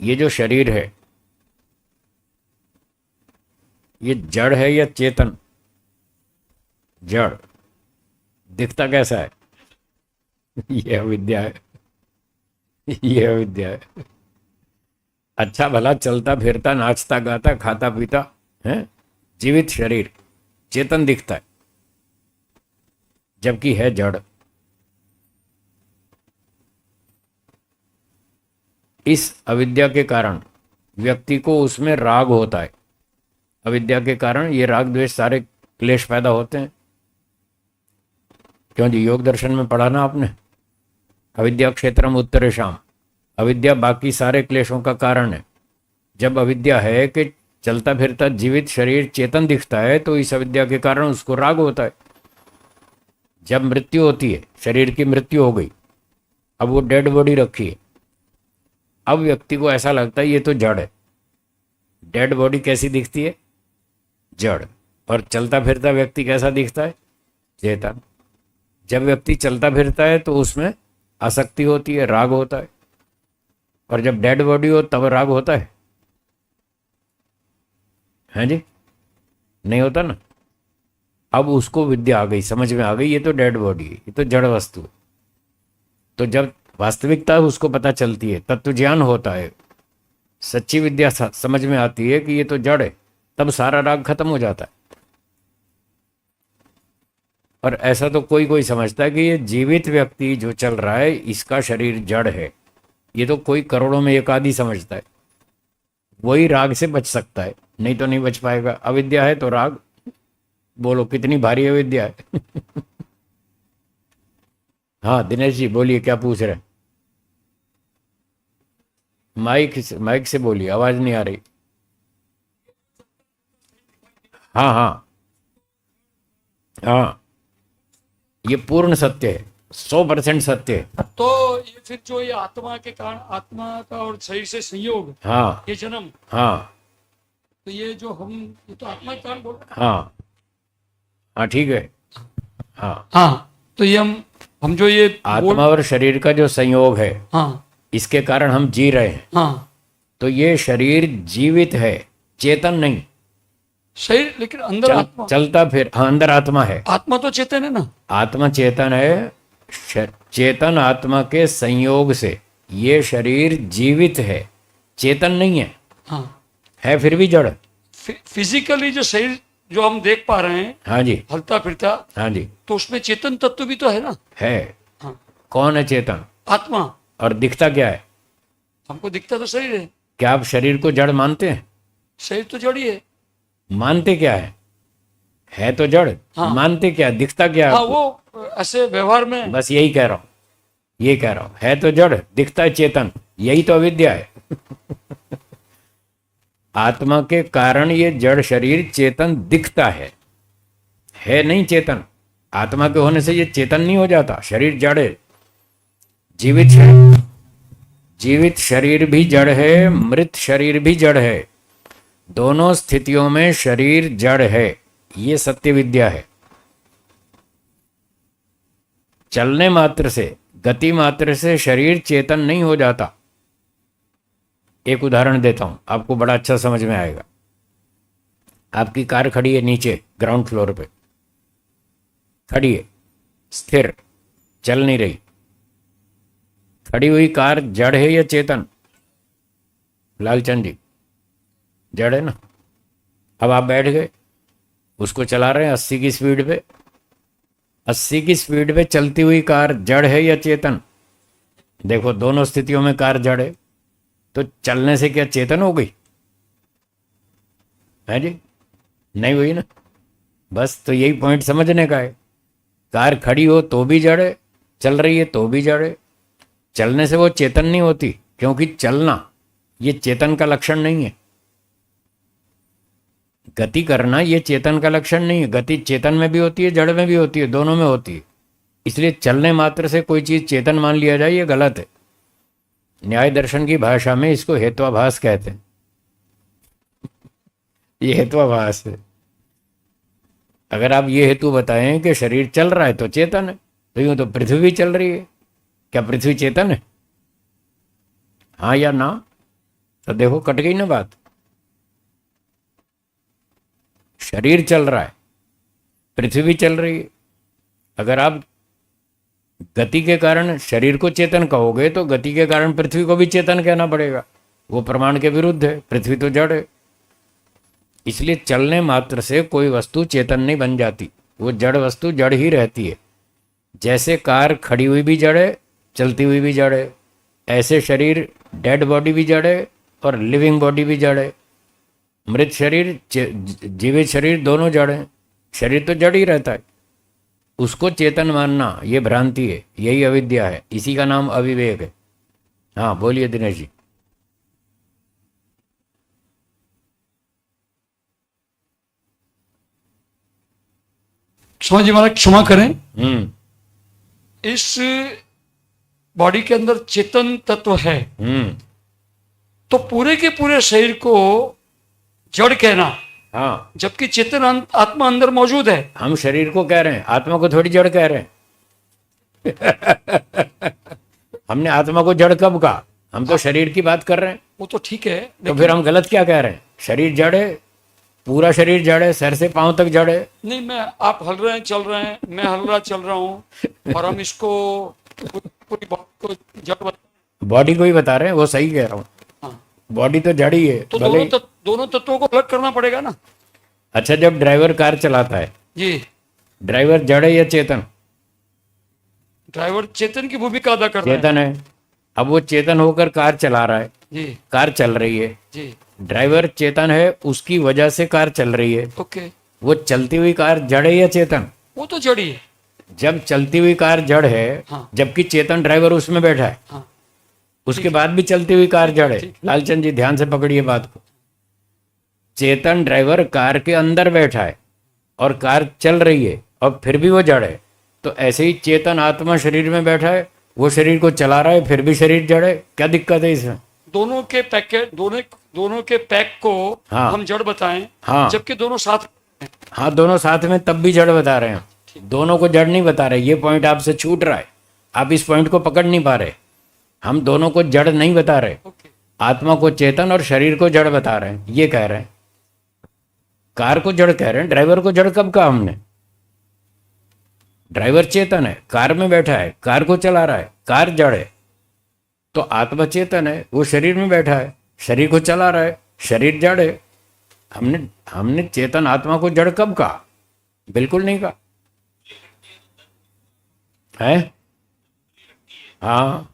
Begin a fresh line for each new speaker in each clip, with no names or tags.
ये जो शरीर है ये जड़ है या चेतन? जड़। दिखता कैसा है? ये अविद्या है, ये अविद्या है। अच्छा भला चलता फिरता नाचता गाता खाता पीता है, जीवित शरीर चेतन दिखता है, जबकि है जड़। इस अविद्या के कारण व्यक्ति को उसमें राग होता है। अविद्या के कारण ये राग द्वेष सारे क्लेश पैदा होते हैं। क्यों जी, योग दर्शन में पढ़ा ना आपने, अविद्या क्षेत्रम उत्तरेषाम। अविद्या बाकी सारे क्लेशों का कारण है। जब अविद्या है कि चलता फिरता जीवित शरीर चेतन दिखता है तो इस अविद्या के कारण उसको राग होता है। जब मृत्यु होती है, शरीर की मृत्यु हो गई, अब वो डेड बॉडी रखी है, अब व्यक्ति को ऐसा लगता है ये तो जड़ है। डेड बॉडी कैसी दिखती है? जड़। और चलता फिरता व्यक्ति कैसा दिखता है? चेतन। जब व्यक्ति चलता फिरता है तो उसमें आसक्ति होती है, राग होता है। और जब डेड बॉडी हो तब राग होता है? हैं जी? नहीं होता ना। अब उसको विद्या आ गई, समझ में आ गई ये तो डेड बॉडी है, ये तो जड़ वस्तु है। तो जब वास्तविकता उसको पता चलती है, तत्व ज्ञान होता है, सच्ची विद्या समझ में आती है कि ये तो जड़ है, तब सारा राग खत्म हो जाता है। और ऐसा तो कोई कोई समझता है कि ये जीवित व्यक्ति जो चल रहा है इसका शरीर जड़ है। ये तो कोई करोड़ों में एक आदि समझता है, वही राग से बच सकता है, नहीं तो नहीं बच पाएगा। अविद्या है तो राग, बोलो कितनी भारी अविद्या है। हाँ दिनेश जी बोलिए, क्या पूछ रहे हैं? माइक से बोलिए, आवाज नहीं आ रही। हाँ हाँ हाँ, ये पूर्ण सत्य है, 100% सत्य है।
तो ये फिर जो ये आत्मा के कारण, आत्मा का और शरीर से संयोग,
हाँ
ये जन्म,
हाँ
तो ये जो हम, ये तो आत्मा के कारण बोल रहे हैं।
हाँ हाँ ठीक है। हाँ,
हाँ, तो ये हम जो ये
आत्मा और शरीर का जो संयोग है,
हाँ
इसके कारण हम जी रहे हैं।
हाँ,
तो ये शरीर जीवित है, चेतन नहीं।
शरीर लेकिन अंदर आत्मा,
चलता फिर, हाँ अंदर आत्मा है।
आत्मा तो चेतन है ना।
आत्मा चेतन है। चेतन आत्मा के संयोग से ये शरीर जीवित है, चेतन नहीं है।
हाँ,
है फिर भी जड़।
फिजिकली जो शरीर जो हम देख पा रहे हैं,
हाँ जी,
हलता फिरता,
हाँ जी,
तो उसमें चेतन तत्व भी तो है ना।
है।
हाँ,
कौन है चेतन?
आत्मा।
और दिखता क्या है?
हमको दिखता तो शरीर है।
क्या आप शरीर को जड़ मानते हैं?
शरीर तो जड़ ही है।
मानते क्या है तो जड़।
हाँ।
मानते क्या, दिखता क्या
हाँ,
आपको?
वो ऐसे व्यवहार में।
बस यही कह रहा हूं, ये कह रहा हूं, है तो जड़, दिखता है चेतन, यही तो अविद्या है। आत्मा के कारण ये जड़ शरीर चेतन दिखता है नहीं चेतन। आत्मा के होने से ये चेतन नहीं हो जाता, शरीर जड़ है। जीवित शरीर भी जड़ है, मृत शरीर भी जड़ है। दोनों स्थितियों में शरीर जड़ है, ये सत्य विद्या है। चलने मात्र से, गति मात्र से शरीर चेतन नहीं हो जाता। एक उदाहरण देता हूं, आपको बड़ा अच्छा समझ में आएगा। आपकी कार खड़ी है नीचे ग्राउंड फ्लोर पे, खड़ी है स्थिर, चल नहीं रही। खड़ी हुई कार जड़ है या चेतन? लालचंद जी, जड़ है ना। अब आप बैठ गए, उसको चला रहे हैं 80 की स्पीड पे। 80 की स्पीड पे चलती हुई कार जड़ है या चेतन? देखो दोनों स्थितियों में कार जड़ है, तो चलने से क्या चेतन हो गई? है जी, नहीं हुई ना। बस तो यही पॉइंट समझने का है। कार खड़ी हो तो भी जड़ है, चल रही है तो भी जड़ है। चलने से वो चेतन नहीं होती, क्योंकि चलना ये चेतन का लक्षण नहीं है। गति करना ये चेतन का लक्षण नहीं है। गति चेतन में भी होती है, जड़ में भी होती है, दोनों में होती है। इसलिए चलने मात्र से कोई चीज चेतन मान लिया जाए, ये गलत है। न्याय दर्शन की भाषा में इसको हेत्वाभास कहते हैं। ये हेत्वाभास है। अगर आप ये हेतु बताएं कि शरीर चल रहा है तो चेतन है, तो यूं तो पृथ्वी भी चल रही है, क्या पृथ्वी चेतन है? हाँ या ना? तो देखो कट गई ना बात। शरीर चल रहा है, पृथ्वी चल रही है। अगर आप गति के कारण शरीर को चेतन कहोगे तो गति के कारण पृथ्वी को भी चेतन कहना पड़ेगा। वो प्रमाण के विरुद्ध है, पृथ्वी तो जड़ है। इसलिए चलने मात्र से कोई वस्तु चेतन नहीं बन जाती, वो जड़ वस्तु जड़ ही रहती है। जैसे कार खड़ी हुई भी जड़ है, चलती हुई भी जड़ है, ऐसे शरीर डेड बॉडी भी जड़ है और लिविंग बॉडी भी जड़ है। मृत शरीर जीवित शरीर दोनों जड़ हैं। शरीर तो जड़ ही रहता है, उसको चेतन मानना ये भ्रांति है, यही अविद्या है, इसी का नाम अविवेक है। हाँ बोलिए दिनेश जी।
स्वामी जी महाराज क्षमा करें,
हम्म
इस बॉडी के अंदर चेतन तत्व है तो पूरे के पूरे शरीर को जड़ कहना,
हाँ
जबकि चेतन आत्मा अंदर मौजूद है।
हम शरीर को कह रहे हैं, आत्मा को थोड़ी जड़ कह रहे हैं। हमने आत्मा को जड़ कब कहा? हम तो शरीर की बात कर रहे हैं।
वो तो ठीक है,
तो फिर हम गलत क्या कह रहे हैं? शरीर जड़ है, पूरा शरीर जड़ है, सर से पांव तक जड़ है।
नहीं, मैं आप हल रहे हैं चल रहे हैं, मैं हल रहा चल रहा हूँ, और हम इसको पूरी बॉडी को जड़
बॉडी को ही बता रहे हैं, वो सही कह रहा हूँ।
हाँ,
बॉडी तो जड़ ही है।
तो
भले
दोनों तत्वों को अलग करना पड़ेगा ना।
अच्छा, जब ड्राइवर कार चलाता है,
जी,
ड्राइवर जड़ है या चेतन?
ड्राइवर चेतन की भूमिका अदा कर रहा है।
चेतन है। अब वो चेतन होकर कार चला रहा है,
जी
कार चल रही है,
जी,
ड्राइवर चेतन है, उसकी वजह से कार चल रही है।
ओके,
वो चलती हुई कार जड़ है या चेतन?
वो तो जड़ी है।
जब चलती हुई कार जड़ है,
हाँ।
जबकि चेतन ड्राइवर उसमें बैठा है,
हाँ,
उसके बाद भी चलती हुई कार जड़ है।
ठीक।
लालचंद जी ध्यान से पकड़िए बात को। चेतन ड्राइवर कार के अंदर बैठा है और कार चल रही है और फिर भी वो जड़ है। तो ऐसे ही चेतन आत्मा शरीर में बैठा है, वो शरीर को चला रहा है, फिर भी शरीर जड़ है। क्या दिक्कत है इसमें?
दोनों के पैकेट, दोनों के पैक को
हाँ।
हम जड़ बताएं,
हाँ।
जबकि दोनों साथ हैं।
हाँ, दोनों साथ में तब भी जड़ बता रहे हैं, दोनों को जड़ नहीं बता रहे। ये पॉइंट आपसे छूट रहा है, आप इस पॉइंट को पकड़ नहीं पा रहे। हम दोनों को जड़ नहीं बता रहे,
ओके,
आत्मा को चेतन और शरीर को जड़ बता रहे हैं। ये कह रहे हैं कार को जड़ कह रहे हैं, ड्राइवर को जड़ कब कहा हमने? ड्राइवर चेतन है, कार में बैठा है, कार को चला रहा है, कार जड़ है। तो आत्मा चेतन है, वो शरीर में बैठा है, शरीर को चला रहा है, शरीर जड़ है। हमने चेतन आत्मा को जड़ कब कहा? बिल्कुल नहीं कहा है। हाँ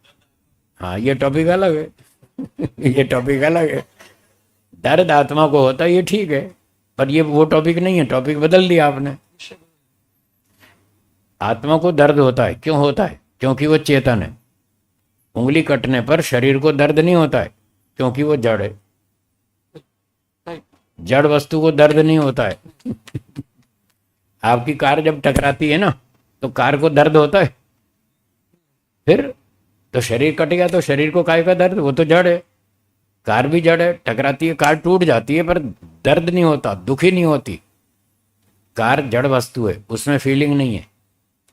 हाँ, ये टॉपिक अलग है। ये टॉपिक अलग है। दर्द आत्मा को होता है, ये ठीक है, पर ये वो टॉपिक नहीं है। टॉपिक बदल दिया आपने। आत्मा को दर्द होता है, क्यों होता है? क्योंकि वो चेतन है। उंगली कटने पर शरीर को दर्द नहीं होता है, क्योंकि वो जड़ है। जड़ वस्तु को दर्द नहीं होता है। आपकी कार जब टकराती है ना, तो कार को दर्द होता है। फिर तो शरीर कट गया तो शरीर को काय का दर्द? वो तो जड़ है। कार भी जड़ है, टकराती है, कार टूट जाती है, पर दर्द नहीं होता, दुखी नहीं होती। कार जड़ वस्तु है, उसमें फीलिंग नहीं है,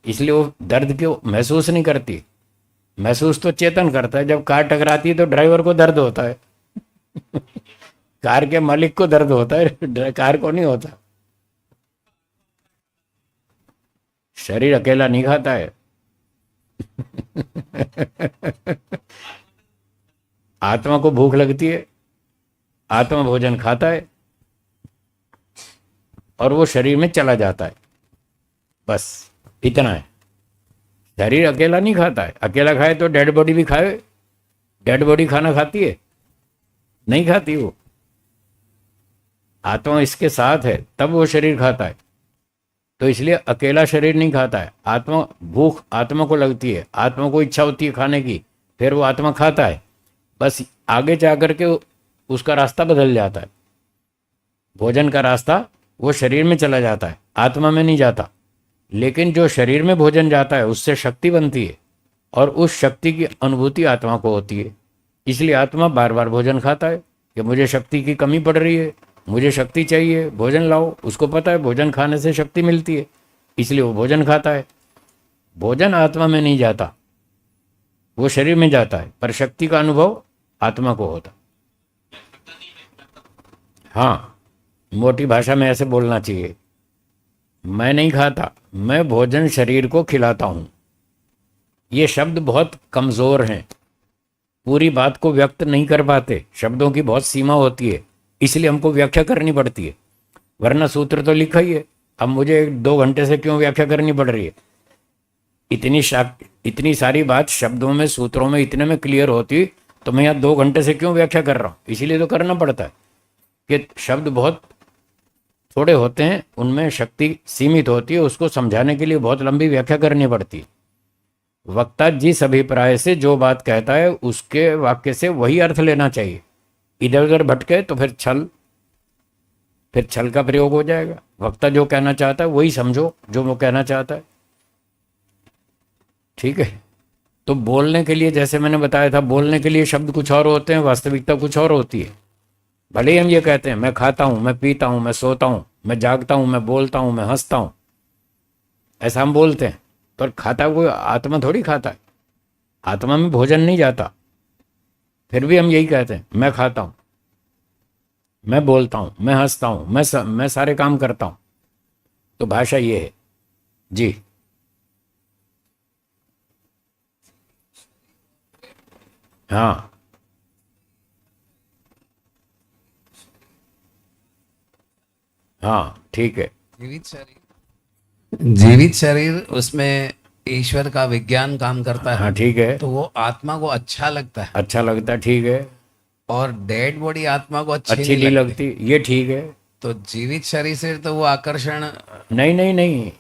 इसलिए वो दर्द को महसूस नहीं करती। महसूस तो चेतन करता है। जब कार टकराती है तो ड्राइवर को दर्द होता है। कार के मालिक को दर्द होता है, कार को नहीं होता। शरीर अकेला नहीं खाता है। आत्मा को भूख लगती है, आत्मा भोजन खाता है और वो शरीर में चला जाता है, बस इतना है। शरीर अकेला नहीं खाता है। अकेला खाए तो डेड बॉडी भी खाए। डेड बॉडी खाना खाती है? नहीं खाती। वो आत्मा इसके साथ है, तब वो शरीर खाता है। तो इसलिए अकेला शरीर नहीं खाता है। आत्मा, भूख आत्मा को लगती है, आत्मा को इच्छा होती है खाने की, फिर वो आत्मा खाता है। बस आगे जा कर के उसका रास्ता बदल जाता है। भोजन का रास्ता वो शरीर में चला जाता है, आत्मा में नहीं जाता। लेकिन जो शरीर में भोजन जाता है उससे शक्ति बनती है, और उस शक्ति की अनुभूति आत्मा को होती है। इसलिए आत्मा बार बार भोजन खाता है कि मुझे शक्ति की कमी पड़ रही है, मुझे शक्ति चाहिए, भोजन लाओ। उसको पता है भोजन खाने से शक्ति मिलती है, इसलिए वो भोजन खाता है। भोजन आत्मा में नहीं जाता, वो शरीर में जाता है, पर शक्ति का अनुभव आत्मा को होता। हाँ, मोटी भाषा में ऐसे बोलना चाहिए, मैं नहीं खाता, मैं भोजन शरीर को खिलाता हूँ। ये शब्द बहुत कमज़ोर हैं, पूरी बात को व्यक्त नहीं कर पाते, शब्दों की बहुत सीमा होती है, इसलिए हमको व्याख्या करनी पड़ती है। वरना सूत्र तो लिखा ही है, अब मुझे 2 घंटे से क्यों व्याख्या करनी पड़ रही है? इतनी सारी बात शब्दों में, सूत्रों में इतने में क्लियर होती तो मैं यहाँ 2 घंटे से क्यों व्याख्या कर रहा हूँ? इसीलिए तो करना पड़ता है कि शब्द बहुत थोड़े होते हैं, उनमें शक्ति सीमित होती है, उसको समझाने के लिए बहुत लंबी व्याख्या करनी पड़ती है। वक्ता जिस अभिप्राय से जो बात कहता है उसके वाक्य से वही अर्थ लेना चाहिए। इधर उधर भटके तो फिर छल का प्रयोग हो जाएगा। वक्ता जो कहना चाहता है वही समझो जो वो कहना चाहता है, ठीक है? तो बोलने के लिए, जैसे मैंने बताया था, बोलने के लिए शब्द कुछ और होते हैं, वास्तविकता कुछ और होती है। भले ही हम ये कहते हैं मैं खाता हूँ, मैं पीता हूँ, मैं सोता हूँ, मैं जागता हूँ, मैं बोलता हूँ, मैं हंसता हूँ, ऐसा हम बोलते हैं, पर खाता कोई आत्मा थोड़ी खाता है, आत्मा में भोजन नहीं जाता। फिर भी हम यही कहते हैं मैं खाता हूँ, मैं बोलता हूँ, मैं हंसता हूँ, मैं सारे काम करता हूँ। तो भाषा ये है जी। हाँ, हाँ, ठीक है।
जीवित शरीर उसमें ईश्वर का विज्ञान काम करता है।
हाँ, ठीक है,
तो वो आत्मा को अच्छा लगता है,
अच्छा लगता है, ठीक है।
और डेड बॉडी आत्मा को
अच्छी नहीं लगती, ये ठीक है।
तो जीवित शरीर से तो वो आकर्षण।
नहीं नहीं नहीं,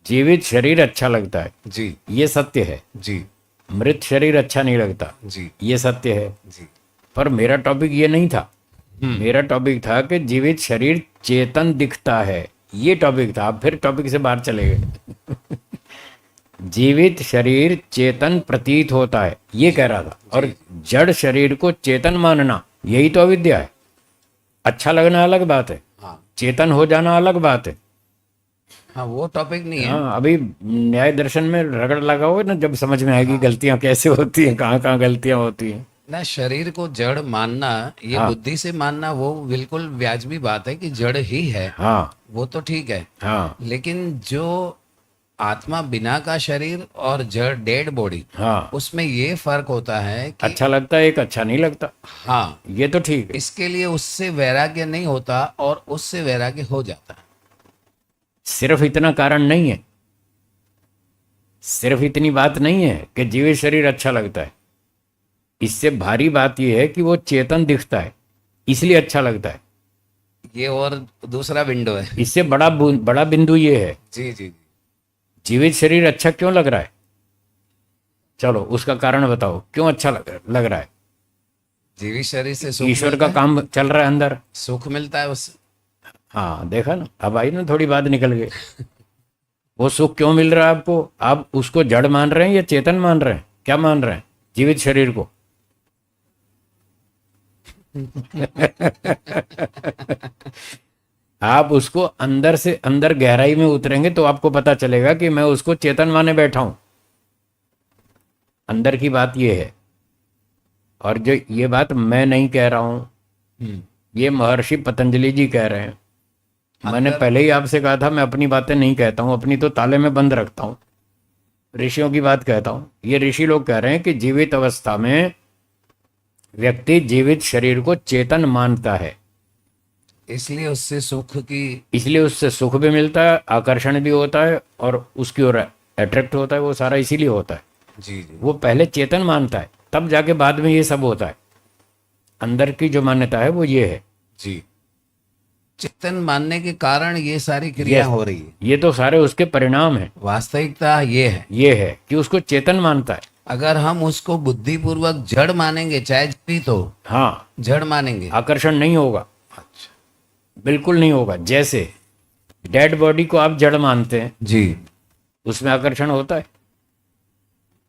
जीवित शरीर अच्छा लगता है,
जी
ये सत्य है।
जी
मृत शरीर अच्छा नहीं लगता,
जी
ये सत्य है।
जी।
पर मेरा टॉपिक ये नहीं था। मेरा टॉपिक था कि जीवित शरीर चेतन दिखता है, ये टॉपिक था। आप फिर टॉपिक से बाहर चले गए। जीवित शरीर चेतन प्रतीत होता है, ये कह रहा था। और जड़ शरीर को चेतन मानना, यही तो अविद्या है। अच्छा लगना अलग बात है,
हाँ
चेतन हो जाना अलग बात है।
हाँ, वो टॉपिक नहीं है।
हाँ, अभी न्याय दर्शन में रगड़ लगाओगे ना, जब समझ में आएगी गलतियां कैसे होती हैं, कहाँ कहाँ गलतियां होती हैं।
ना, शरीर को जड़ मानना, ये
हाँ।
बुद्धि से मानना, वो बिल्कुल व्याजबी बात है कि जड़ ही है,
हाँ,
वो तो ठीक है।
हाँ,
लेकिन जो आत्मा बिना का शरीर और जड़ डेड बॉडी,
हाँ,
उसमें ये फर्क होता है कि
अच्छा लगता है, एक अच्छा नहीं लगता,
हाँ,
ये तो ठीक है।
इसके लिए उससे वैराग्य नहीं होता और उससे वैराग्य हो जाता है।
सिर्फ इतना कारण नहीं है, सिर्फ इतनी बात नहीं है कि जीवित शरीर अच्छा लगता है। इससे भारी बात यह है कि वो चेतन दिखता है, इसलिए अच्छा लगता है।
ये और दूसरा विंडो है।
इससे बड़ा बिंदु ये है,
जी जी जी।
जीवित शरीर अच्छा क्यों लग रहा है? चलो उसका कारण बताओ, क्यों अच्छा लग रहा है?
जीवित शरीर से सुख
ईश्वर
मिलता
का काम चल रहा है अंदर।
सुख मिलता है उससे।
हाँ, देखा ना, अब आई ना, थोड़ी बात निकल गई। वो सुख क्यों मिल रहा है आपको? आप उसको जड़ मान रहे हैं या चेतन मान रहे हैं? क्या मान रहे हैं? जीवित शरीर को। आप उसको अंदर से अंदर गहराई में उतरेंगे तो आपको पता चलेगा कि मैं उसको चेतन माने बैठा हूं। अंदर की बात ये है। और जो ये बात मैं नहीं कह रहा हूं, ये महर्षि पतंजलि जी कह रहे हैं। मैंने पहले ही आपसे कहा था, मैं अपनी बातें नहीं कहता हूं, अपनी तो ताले में बंद रखता हूं, ऋषियों की बात कहता हूं। ये ऋषि लोग कह रहे हैं कि जीवित अवस्था में व्यक्ति जीवित शरीर को चेतन मानता है,
इसलिए उससे सुख की,
इसलिए उससे सुख भी मिलता है, आकर्षण भी होता है और उसकी ओर अट्रैक्ट होता है। वो सारा इसीलिए होता है।
जी जी,
वो पहले चेतन मानता है, तब जाके बाद में ये सब होता है। अंदर की जो मान्यता है वो ये है
जी। चेतन मानने के कारण ये सारी क्रिया हो रही है।
ये तो सारे उसके परिणाम है।
वास्तविकता ये है
कि उसको चेतन मानता है।
अगर हम उसको बुद्धिपूर्वक जड़ मानेंगे, चाहे भी तो
हाँ,
जड़ मानेंगे,
आकर्षण नहीं होगा,
अच्छा
बिल्कुल नहीं होगा। जैसे डेड बॉडी को आप जड़ मानते हैं,
जी,
उसमें आकर्षण होता है?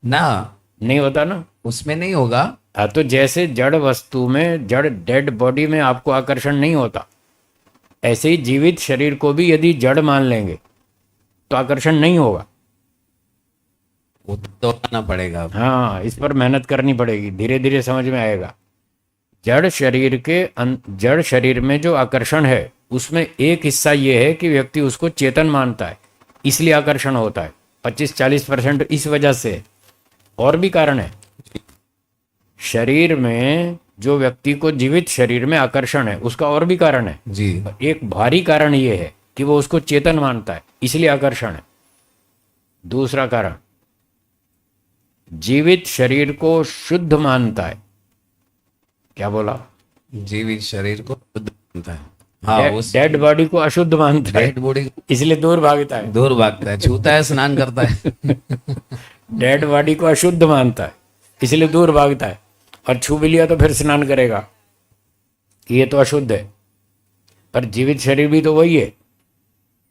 ना,
नहीं होता ना।
उसमें नहीं होगा।
हाँ, तो जैसे जड़ वस्तु में, जड़ डेड बॉडी में आपको आकर्षण नहीं होता, ऐसे ही जीवित शरीर को भी यदि जड़ मान लेंगे तो आकर्षण नहीं होगा।
वो तो दोहराना पड़ेगा।
हाँ, इस पर मेहनत करनी पड़ेगी, धीरे धीरे समझ में आएगा। जड़ शरीर में जो आकर्षण है उसमें एक हिस्सा ये है कि व्यक्ति उसको चेतन मानता है, इसलिए आकर्षण होता है। 25-40% इस वजह से, और भी कारण है। शरीर में जो व्यक्ति को जीवित शरीर में आकर्षण है उसका और भी कारण है।
जी
एक भारी कारण ये है कि वो उसको चेतन मानता है, इसलिए आकर्षण है। दूसरा कारण, जीवित शरीर को शुद्ध मानता है। क्या बोला?
जीवित शरीर को शुद्ध मानता है। हाँ, उस
डेड बॉडी को अशुद्ध मानता है,
डेड बॉडी
इसलिए दूर भागता है।
दूर भागता है, छूता है, स्नान करता है।
डेड बॉडी को अशुद्ध मानता है, इसलिए दूर भागता है। और छू भी लिया तो फिर स्नान करेगा कि ये तो अशुद्ध है। पर जीवित शरीर भी तो वही है,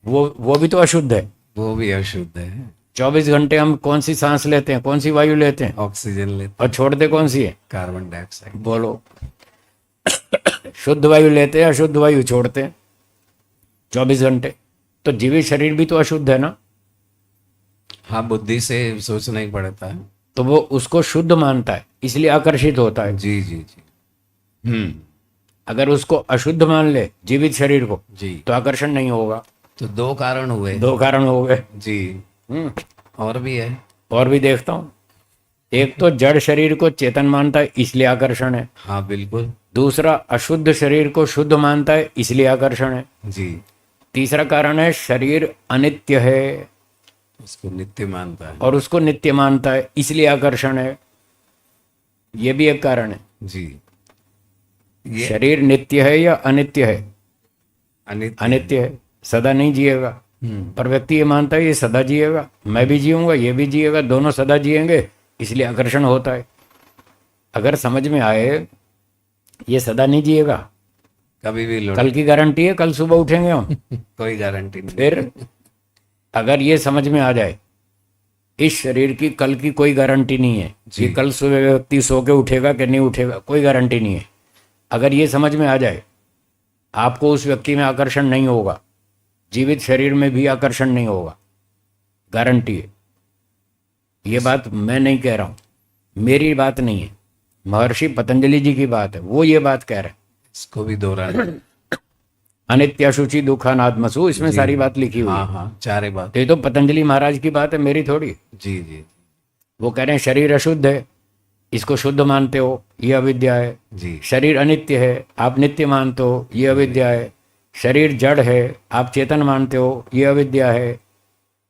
वो भी तो अशुद्ध है।
वो भी अशुद्ध है।
24 घंटे हम कौन सी सांस लेते हैं, कौन सी वायु लेते हैं,
ऑक्सीजन लेते,
और छोड़ते कौन सी है?
Carbon dioxide.
बोलो। शुद्ध वायु लेते हैं, अशुद्ध वायु छोड़ते हैं 24 घंटे। तो जीवित शरीर भी तो अशुद्ध है ना।
हाँ, बुद्धि से सोचना ही पड़ता है।
तो वो उसको शुद्ध मानता है, इसलिए आकर्षित होता है।
जी जी जी।
अगर उसको अशुद्ध मान ले जीवित शरीर को,
जी,
तो आकर्षण नहीं होगा।
तो दो कारण हुए।
दो कारण हो गए।
जी। और भी है।
और भी देखता हूँ। एक तो जड़ शरीर को चेतन मानता है, इसलिए आकर्षण है।
हाँ बिल्कुल।
दूसरा, अशुद्ध शरीर को शुद्ध मानता है, इसलिए आकर्षण है।
जी।
तीसरा कारण है, शरीर अनित्य है
उसको नित्य मानता है।
और उसको नित्य मानता है, इसलिए आकर्षण है। ये भी एक कारण है।
जी।
शरीर नित्य है या अनित्य है?
अनित्य।
अनित्य है, सदा नहीं जिएगा। पर व्यक्ति ये मानता है ये सदा जिएगा, मैं भी जीऊंगा, ये भी जिएगा, दोनों सदा जिएंगे, इसलिए आकर्षण होता है। अगर समझ में आए ये सदा नहीं जिएगा,
कभी भी लौट,
कल की गारंटी है कल सुबह उठेंगे हम।
कोई गारंटी नहीं।
फिर अगर ये समझ में आ जाए इस शरीर की कल की कोई गारंटी नहीं है कि कल सुबह व्यक्ति सो के उठेगा कि नहीं उठेगा, कोई गारंटी नहीं है। अगर ये समझ में आ जाए, आपको उस व्यक्ति में आकर्षण नहीं होगा, जीवित शरीर में भी आकर्षण नहीं होगा, गारंटी है। ये बात मैं नहीं कह रहा हूँ, मेरी बात नहीं है, महर्षि पतंजलि जी की बात है, वो ये बात कह रहे हैं।
इसको भी दोहराना।
अनित्य शुचि दुखानात्मसु, इसमें सारी बात लिखी हुई है।
हाँ हाँ, चारे बात।
तो ये तो पतंजलि महाराज की बात है, मेरी थोड़ी।
जी जी
वो कह रहे हैं शरीर अशुद्ध है, इसको शुद्ध मानते हो, ये अविद्या है।
जी।
शरीर अनित्य है, आप नित्य मानते हो, ये अविद्या है। शरीर जड़ है, आप चेतन मानते हो, ये अविद्या है।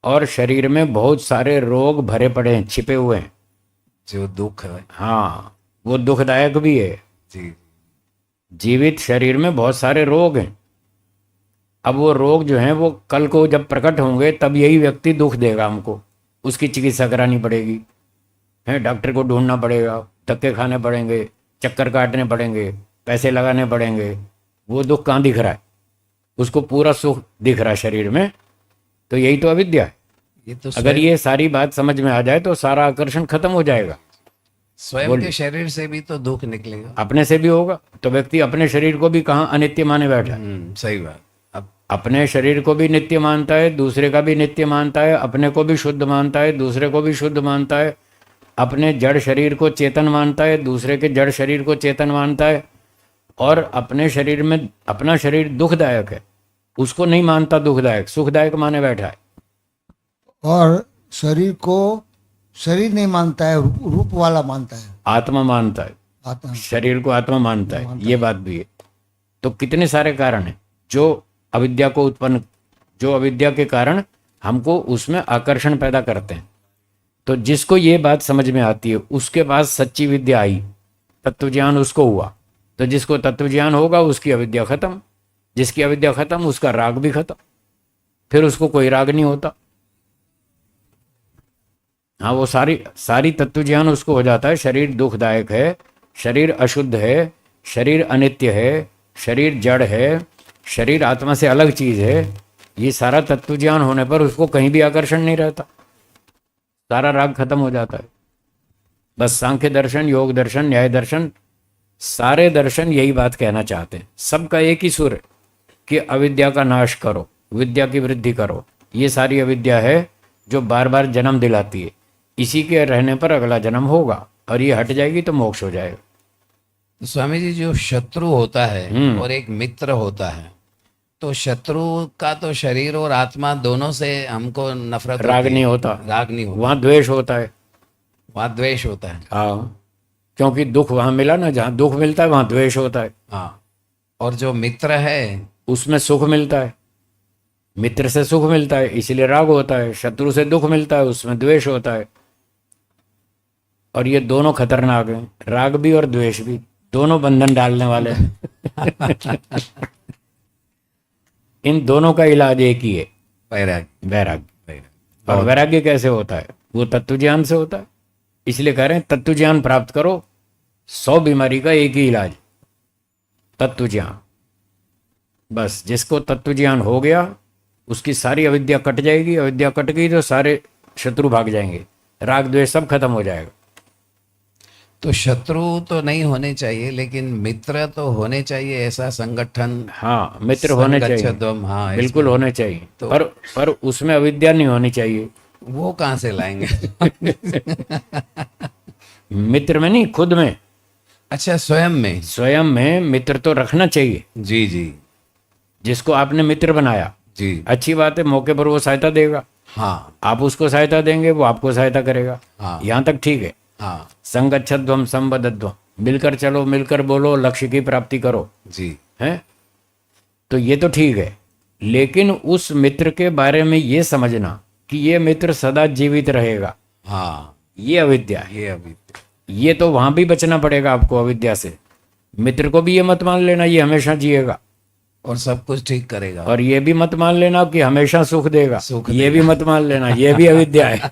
और शरीर में बहुत सारे रोग भरे पड़े हैं, छिपे हुए हैं।
जो दुख है।
हाँ, वो दुखदायक भी है।
जी।
जीवित शरीर में बहुत सारे रोग हैं। अब वो रोग जो हैं वो कल को जब प्रकट होंगे तब यही व्यक्ति दुख देगा हमको, उसकी चिकित्सा करानी पड़ेगी, है डॉक्टर को ढूंढना पड़ेगा, धक्के खाने पड़ेंगे, चक्कर काटने पड़ेंगे, पैसे लगाने पड़ेंगे। वो दुख कहाँ दिख रहा है? उसको पूरा सुख दिख रहा है शरीर में। तो यही तो अविद्या है।
ये तो
अगर ये सारी बात समझ में आ जाए तो सारा आकर्षण खत्म हो जाएगा।
स्वयं के शरीर से भी तो दुख निकलेगा।
अपने से भी होगा। तो व्यक्ति अपने शरीर को भी कहाँ अनित्य माने बैठा है।
सही बात। अब
अपने शरीर को भी नित्य मानता है, दूसरे का भी नित्य मानता है, अपने को भी शुद्ध मानता है, दूसरे को भी शुद्ध मानता है, अपने जड़ शरीर को चेतन मानता है, दूसरे के जड़ शरीर को चेतन मानता है, और अपने शरीर में अपना शरीर दुखदायक है, उसको नहीं मानता दुखदायक, सुखदायक माने बैठा है।
और शरीर को शरीर नहीं मानता है, रूप वाला मानता है,
आत्मा मानता है,
आत्मा।
शरीर को आत्मा मानता है, ये बात भी है। तो कितने सारे कारण हैं जो अविद्या को उत्पन्न, जो अविद्या के कारण हमको उसमें आकर्षण पैदा करते हैं। तो जिसको ये बात समझ में आती है उसके पास सच्ची विद्या आई, तत्व ज्ञान उसको हुआ। तो जिसको तत्व ज्ञान होगा उसकी अविद्या खत्म, जिसकी अविद्या खत्म उसका राग भी खत्म, फिर उसको कोई राग नहीं होता। हाँ, वो सारी तत्व ज्ञान उसको हो जाता है। शरीर दुखदायक है, शरीर अशुद्ध है, शरीर अनित्य है, शरीर जड़ है, शरीर आत्मा से अलग चीज है। ये सारा तत्व ज्ञान होने पर उसको कहीं भी आकर्षण नहीं रहता, सारा राग खत्म हो जाता है। बस सांख्य दर्शन, योग दर्शन, न्याय दर्शन, सारे दर्शन यही बात कहना चाहते हैं। सबका एक ही सुर है कि अविद्या का नाश करो, विद्या की वृद्धि करो। ये सारी अविद्या है जो बार बार जन्म दिलाती है। इसी के रहने पर अगला जन्म होगा और ये हट जाएगी तो मोक्ष हो जाएगा।
तो स्वामी जी, जो शत्रु होता है
हम्म।
और एक मित्र होता है, तो शत्रु का तो शरीर और आत्मा दोनों से हमको नफरत
राग
होती है।
नहीं होता,
राग नहीं होता,
वहां द्वेष होता है।
वहाँ द्वेष होता है।
हाँ, क्योंकि दुख वहां मिला ना, जहां दुख मिलता है वहां द्वेष होता है।
हाँ, और जो मित्र है
उसमें सुख मिलता है, मित्र से सुख मिलता है इसलिए राग होता है, शत्रु से दुख मिलता है उसमें द्वेष होता है। और ये दोनों खतरनाक हैं, राग भी और द्वेष भी, दोनों बंधन डालने वाले हैं। इन दोनों का इलाज एक ही है,
वैराग्य।
वैराग्य। और वैराग्य कैसे होता है? वो तत्व ज्ञान से होता है। इसलिए कह रहे हैं तत्व ज्ञान प्राप्त करो, 100 बीमारी का एक ही इलाज, तत्व ज्ञान। बस जिसको तत्व ज्ञान हो गया उसकी सारी अविद्या कट जाएगी, अविद्या कट गई तो सारे शत्रु भाग जाएंगे, राग द्वेष सब खत्म हो जाएगा।
तो शत्रु तो नहीं होने चाहिए, लेकिन मित्र तो होने चाहिए, ऐसा संगठन।
हाँ, मित्र होने चाहिए,
संगच्छध्वम, हाँ,
बिल्कुल होने चाहिए।
तो-
पर उसमें अविद्या नहीं होनी चाहिए।
वो कहाँ से लाएंगे?
मित्र में नहीं, खुद में,
अच्छा, स्वयं में।
स्वयं में मित्र तो रखना चाहिए।
जी जी
जिसको आपने मित्र बनाया,
जी।
अच्छी बात है, मौके पर वो सहायता देगा,
हाँ
आप उसको सहायता देंगे, वो आपको सहायता करेगा।
हाँ
यहाँ तक ठीक है।
हाँ।
संगच्छध्वम संबद्धध्वम, मिलकर चलो, मिलकर बोलो, लक्ष्य की प्राप्ति करो,
जी
है तो ये तो ठीक है। लेकिन उस मित्र के बारे में ये समझना कि ये मित्र सदा जीवित रहेगा,
हाँ,
ये अविद्या है।
ये अभी।
ये तो वहां भी बचना पड़ेगा आपको अविद्या से। मित्र को भी ये मत मान लेना ये हमेशा जिएगा,
और सब कुछ ठीक करेगा।
और ये भी मत मान लेना कि हमेशा सुख देगा,
सुख
ये भी मत मान लेना, ये भी अविद्या है।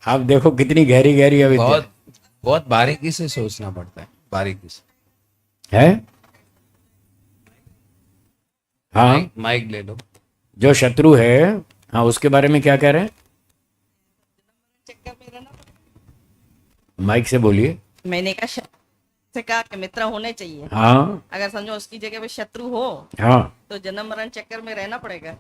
आप देखो कितनी गहरी गहरी अविद्या
बहुत बहुत बारीकी से सोचना पड़ता है, बारीकी से।
है। हाँ,
माइक ले लो।
जो शत्रु है, हाँ, उसके बारे में क्या कह रहे हैं? माइक से बोलिए।
मैंने कहा से कहा कि मित्र होने चाहिए।
हाँ
अगर समझो उसकी जगह पे शत्रु हो
हाँ,
तो जन्म मरण चक्कर में रहना पड़ेगा।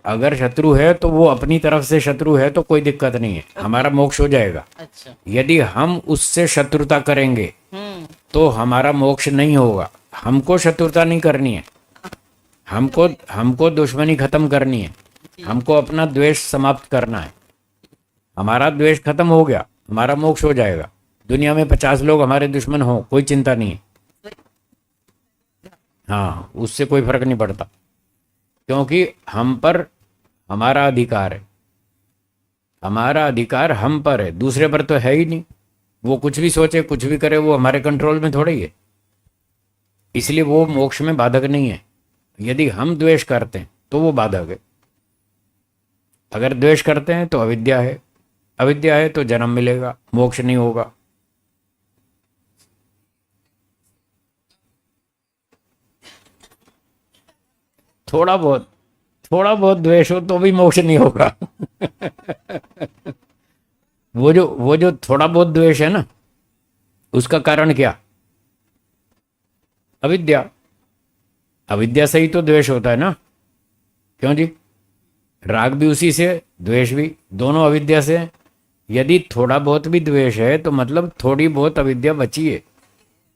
अगर शत्रु है तो वो अपनी तरफ से शत्रु है तो कोई दिक्कत नहीं है, हमारा मोक्ष हो जाएगा।
अच्छा।
यदि हम उससे शत्रुता करेंगे तो हमारा मोक्ष नहीं होगा। हमको शत्रुता नहीं करनी है, हमको दुश्मनी खत्म करनी है, हमको अपना द्वेष समाप्त करना है। हमारा द्वेष खत्म हो गया, हमारा मोक्ष हो जाएगा। दुनिया में 50 लोग हमारे दुश्मन हो, कोई चिंता नहीं है। हाँ, उससे कोई फर्क नहीं पड़ता, क्योंकि हम पर हमारा अधिकार है। हमारा अधिकार हम पर है, दूसरे पर तो है ही नहीं। वो कुछ भी सोचे, कुछ भी करे, वो हमारे कंट्रोल में थोड़ा ही है। इसलिए वो मोक्ष में बाधक नहीं है। यदि हम द्वेष करते हैं तो वो बाधक है। अगर द्वेष करते हैं तो अविद्या है, अविद्या है तो जन्म मिलेगा, मोक्ष नहीं होगा। थोड़ा बहुत द्वेष हो तो भी मोक्ष नहीं होगा। वो जो थोड़ा बहुत द्वेष है ना, उसका कारण क्या? अविद्या। अविद्या से ही तो द्वेष होता है ना, क्यों जी? राग भी उसी से, द्वेष भी, दोनों अविद्या से। यदि थोड़ा बहुत भी द्वेष है तो मतलब थोड़ी बहुत अविद्या बची है,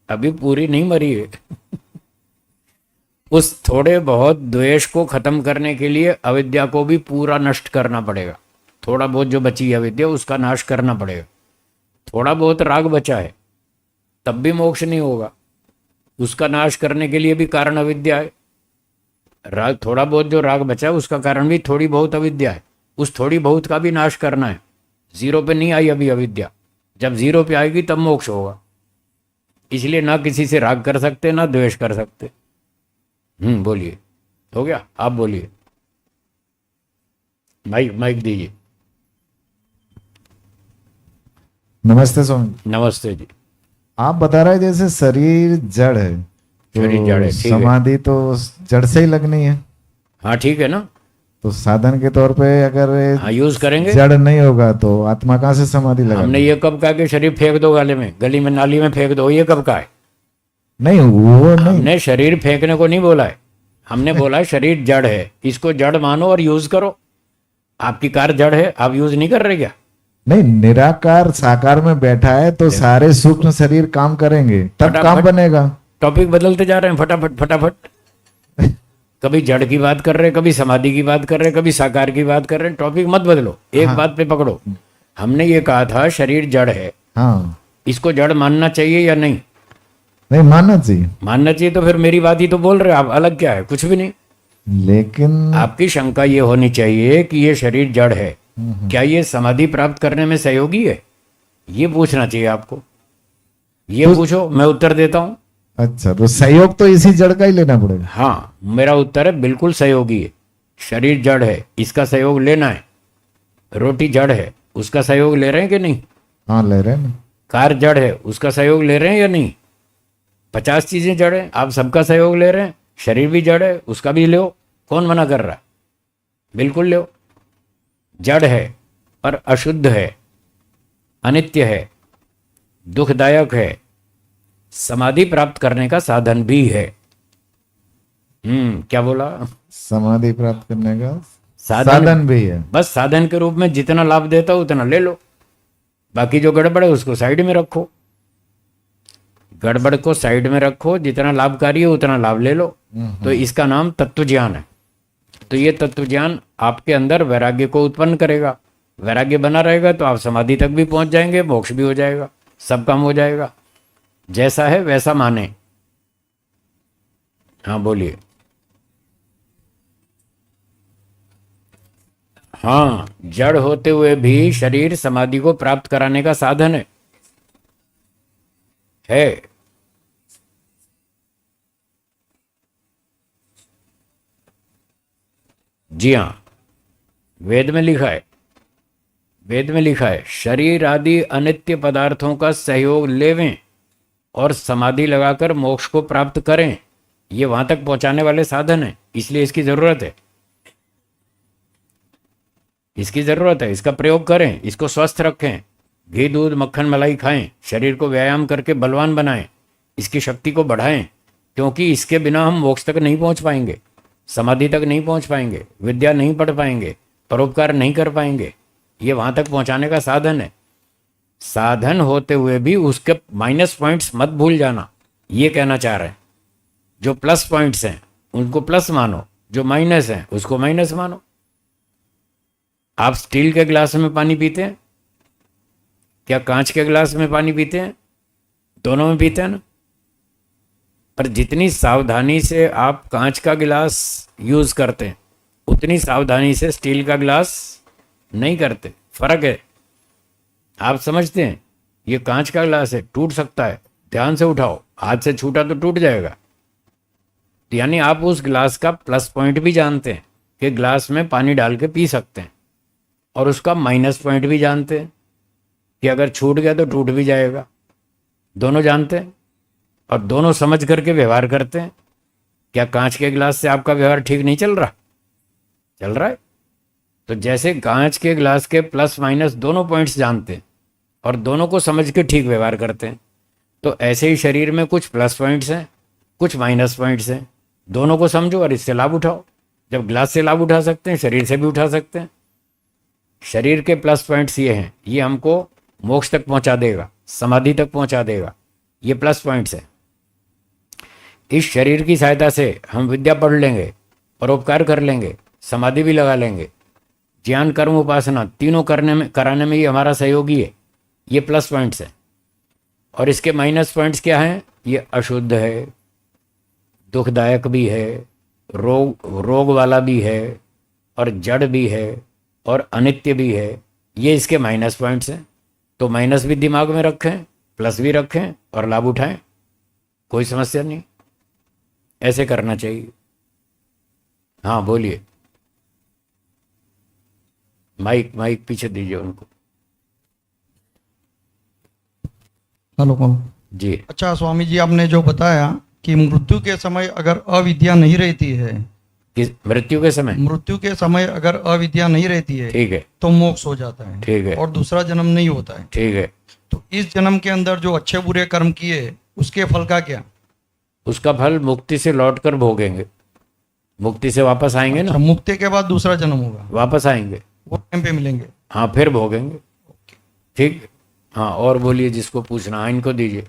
अभी पूरी नहीं मरी है। उस थोड़े बहुत द्वेष को खत्म करने के लिए अविद्या को भी पूरा नष्ट करना पड़ेगा। थोड़ा बहुत जो बची है अविद्या, उसका नाश करना पड़ेगा। थोड़ा बहुत राग बचा है तब भी मोक्ष नहीं होगा, उसका नाश करने के लिए भी कारण अविद्या है। राग, थोड़ा बहुत जो राग बचा है उसका कारण भी थोड़ी बहुत अविद्या है, उस थोड़ी बहुत का भी नाश करना है। 0 पे नहीं आई अभी अविद्या, जब 0 पे आएगी तब मोक्ष होगा। इसलिए ना किसी से राग कर सकते ना द्वेष कर सकते। बोलिए, हो गया? आप बोलिए, माइक दीजिए।
नमस्ते स्वामी।
नमस्ते जी।
आप बता रहे जैसे शरीर जड़ है,
शरीर जड़ है, ठीक है।
समाधि तो जड़ से ही लगनी है,
हाँ ठीक है ना,
तो साधन के तौर पे अगर
हाँ यूज करेंगे।
जड़ नहीं होगा तो आत्मा कहाँ से समाधि लगा?
हमने ये कब कहा कि शरीर फेंक दो गली में नाली में फेंक दो? ये कब कहा है?
नहीं, वो नहीं।
हमने शरीर फेंकने को नहीं बोला है, हमने बोला है शरीर जड़ है, इसको जड़ मानो और यूज करो। आपकी कार जड़ है, आप यूज नहीं कर रहे क्या?
नहीं, निराकार साकार में बैठा है तो सारे सूक्ष्म शरीर काम करेंगे तब काम
फटाफट।
बनेगा।
टॉपिक बदलते जा रहे हैं फटाफट फटाफट। कभी जड़ की बात कर रहे हैं, कभी समाधि की बात कर रहे हैं, कभी साकार की बात कर रहे हैं। टॉपिक मत बदलो, एक बात पे पकड़ो। हमने ये कहा था शरीर जड़ है,
हाँ,
इसको जड़ मानना चाहिए या नहीं?
नहीं मानना चाहिए,
मानना चाहिए। तो फिर मेरी बात ही तो बोल रहे हैं आप, अलग क्या है? कुछ भी नहीं।
लेकिन
आपकी शंका ये होनी चाहिए कि ये शरीर जड़ है, क्या ये समाधि प्राप्त करने में सहयोगी है? ये पूछना चाहिए आपको। ये पूछो, मैं उत्तर देता हूं।
अच्छा, तो सहयोग तो इसी जड़ का ही लेना पड़ेगा।
हाँ, मेरा उत्तर है बिल्कुल सहयोगी है। शरीर जड़ है, इसका सहयोग लेना है। रोटी जड़ है, उसका सहयोग ले रहे हैं कि नहीं?
हाँ, ले रहे हैं ना।
कार जड़ है, उसका सहयोग ले रहे हैं या नहीं? 50 चीजें जड़ है, आप सबका सहयोग ले रहे हैं। शरीर भी जड़ है, उसका भी लो। कौन मना कर रहा है? बिल्कुल लो। जड़ है और अशुद्ध है, अनित्य है, दुखदायक है, समाधि प्राप्त करने का साधन भी है। क्या बोला?
समाधि प्राप्त करने का
साधन
साधन भी है।
बस साधन के रूप में जितना लाभ देता हो उतना ले लो, बाकी जो गड़बड़ है उसको साइड में रखो। गड़बड़ को साइड में रखो, जितना लाभकारी है उतना लाभ ले लो। तो इसका नाम तत्व ज्ञान है। तो ये तत्व ज्ञान आपके अंदर वैराग्य को उत्पन्न करेगा। वैराग्य बना रहेगा तो आप समाधि तक भी पहुंच जाएंगे, मोक्ष भी हो जाएगा, सब काम हो जाएगा। जैसा है वैसा माने। हाँ बोलिए। हाँ, जड़ होते हुए भी शरीर समाधि को प्राप्त कराने का साधन है। जी हाँ, वेद में लिखा है, वेद में लिखा है शरीर आदि अनित्य पदार्थों का सहयोग लेवें और समाधि लगाकर मोक्ष को प्राप्त करें। ये वहां तक पहुंचाने वाले साधन है, इसलिए इसकी जरूरत है। इसकी जरूरत है, इसका प्रयोग करें, इसको स्वस्थ रखें, घी दूध मक्खन मलाई खाएं, शरीर को व्यायाम करके बलवान बनाएं, इसकी शक्ति को बढ़ाएं, क्योंकि इसके बिना हम मोक्ष तक नहीं पहुंच पाएंगे, समाधि तक नहीं पहुंच पाएंगे, विद्या नहीं पढ़ पाएंगे, परोपकार नहीं कर पाएंगे। ये वहां तक पहुंचाने का साधन है। साधन होते हुए भी उसके माइनस पॉइंट्स मत भूल जाना, ये कहना चाह रहे हैं। जो प्लस पॉइंट्स हैं उनको प्लस मानो, जो माइनस हैं उसको माइनस मानो। आप स्टील के गिलास में पानी पीते हैं क्या कांच के गिलास में पानी पीते हैं? दोनों में पीते हैं ना। पर जितनी सावधानी से आप कांच का गिलास यूज करते हैं उतनी सावधानी से स्टील का गिलास नहीं करते। फर्क है। आप समझते हैं ये कांच का गिलास है, टूट सकता है, ध्यान से उठाओ, हाथ से छूटा तो टूट जाएगा। यानी आप उस गिलास का प्लस पॉइंट भी जानते हैं कि गिलास में पानी डाल के पी सकते हैं, और उसका माइनस पॉइंट भी जानते हैं कि अगर छूट गया तो टूट भी जाएगा। दोनों जानते हैं और दोनों समझ करके व्यवहार करते हैं। क्या कांच के गिलास से आपका व्यवहार ठीक नहीं चल रहा? चल रहा है। तो जैसे कांच के गिलास के प्लस माइनस दोनों पॉइंट्स जानते हैं और दोनों को समझ के ठीक व्यवहार करते हैं, तो ऐसे ही शरीर में कुछ प्लस पॉइंट्स हैं, कुछ माइनस पॉइंट्स हैं। दोनों को समझो और इससे लाभ उठाओ। जब गिलास से लाभ उठा सकते हैं, शरीर से भी उठा सकते हैं। शरीर के प्लस पॉइंट्स ये हैं, ये हमको मोक्ष तक पहुंचा देगा, समाधि तक पहुंचा देगा। ये प्लस पॉइंट्स हैं। इस शरीर की सहायता से हम विद्या पढ़ लेंगे, परोपकार कर लेंगे, समाधि भी लगा लेंगे, ज्ञान कर्म उपासना तीनों कराने में ये हमारा सहयोगी है। ये प्लस पॉइंट्स हैं। और इसके माइनस पॉइंट्स क्या हैं? ये अशुद्ध है, दुखदायक भी है, रोग वाला भी है, और जड़ भी है, और अनित्य भी है। ये इसके माइनस पॉइंट्स हैं। तो माइनस भी दिमाग में रखें, प्लस भी रखें और लाभ उठाएं, कोई समस्या नहीं। ऐसे करना चाहिए। हाँ बोलिए। माइक पीछे दीजिए उनको।
हेलो
जी।
अच्छा स्वामी जी, आपने जो बताया कि मृत्यु के समय अगर अविद्या नहीं रहती है,
किस मृत्यु के समय?
मृत्यु के समय अगर अविद्या नहीं रहती है,
ठीक है,
तो मोक्ष हो जाता है,
ठीक है,
और दूसरा जन्म नहीं होता है।
ठीक है।
तो इस जन्म के अंदर जो अच्छे बुरे कर्म किए उसके फल का क्या?
उसका फल मुक्ति से लौट कर भोगेंगे, मुक्ति से वापस आएंगे ना।
अच्छा, मुक्ति के बाद दूसरा जन्म होगा,
वापस आएंगे,
वो टाइम पे मिलेंगे।
हाँ फिर भोगेंगे। ठीक। हाँ और बोलिए जिसको पूछना, हाँ इनको दीजिए।